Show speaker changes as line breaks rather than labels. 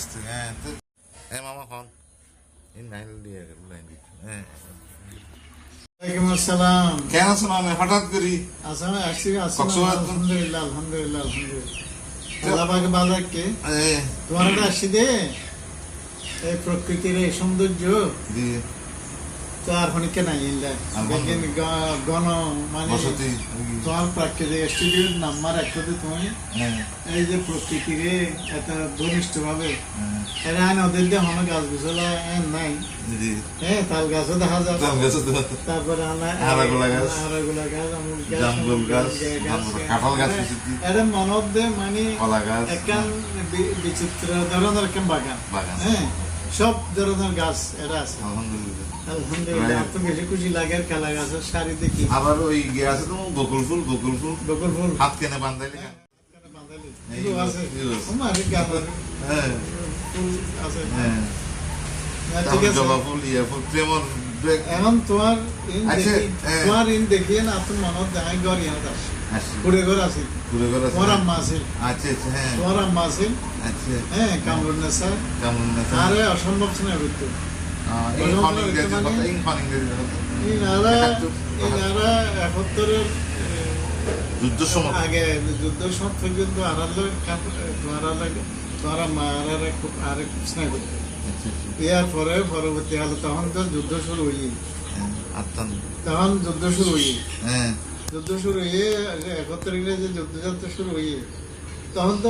আস্তে হ্যাঁ তো মামা খান এই নাইল দিয়ে লাইন দিচ্ছ হ্যাঁ
ওয়ালাইকুম আসসালাম।
কেন আছো মামা হঠাৎ করি
আসলে আসছি
কক্সবাজার তো?
আলহামদুলিল্লাহ আলহামদুলিল্লাহ আল্লাহ পাকে ভালো রাখে। তোমার একটা আসছি দে এই প্রকৃতির এই সৌন্দর্য
দিয়ে
তো আর হনিকে নাই ইল্লা গণ মানে
বসতি
তোমার প্রাকৃতিক স্টুডিওর নাম্বার একটাতে তুমি
হ্যাঁ
এই যে প্রকৃতির এত ঘনিষ্ঠ ভাবে
হ্যাঁ
এরা ওদের দিয়ে হনো গাছ গুছলা নাই
জি
হ্যাঁ তাল গাছও দেখা যায়
দাম গেছে তো
তারপরে
আরাগুলা গাছ,
আরাগুলা গাছ আমুল গাছ
জামরুল গাছ, কাঁঠাল গাছ
হ্যাঁ,
বেশি।
এটা মনত দে মানে
কলা গাছ
একখান বিচিত্র ধরনের একখান বাগান
বাগান
হ্যাঁ সব ধরনের গাছ এটা আছে
আলহামদুলিল্লাহ
আলহামদুলিল্লাহ
Right.
তো বেশি খুশি লাগে আর কালা গাছের শাড়ি দেখি
আবার ওই গে আছে তো বকুল ফুল
বকুল ফুল
হাত কেনে বান্ধাইলে
বাঁধালি
এই
এগুলো আছে
এগুলো আছে।
আমার গাছের
হ্যাঁ
ফুল আছে
হ্যাঁ
হ্যাঁ, ঠিক
তারপর
আছে
জবা ফুল ইয়া ফুল প্রেমর
এখন তোমার ইন
আচ্ছা,
দেখি
হ্যাঁ।
তোমার ইন দেখিয়ে না তুমি মনত দেখাই ঘর ইয়াত আছে
আসি
কুড়ে ঘর আছে
ঘুরে ঘুরে
তোমার আম্মা আছে
আচ্ছা আচ্ছা হ্যাঁ
তোমার আম্মা আছে
আচ্ছা
হ্যাঁ কামরুন্নেসা
কেমন আছে
আরে অসম্ভব শোনা করতো
এই ফানিং দিয়ে কথা এই ফানিং দিয়ে কথা
ইনারা 71-এর
যুদ্ধ সময়
আগে যুদ্ধ সব পর্যন্ত তোমার মারা খুব আরে খুব স্নেহ করতো
আচ্ছা আচ্ছা
ইয়ার পরে পরবর্তী কালে তখন তো যুদ্ধ শুরু হই
হ্যাঁ আত্মান
তখন যুদ্ধ শুরু হই
হ্যাঁ
যুদ্ধ শুরু হয়ে 71-এ যে যুদ্ধ শুরু হই তখন তো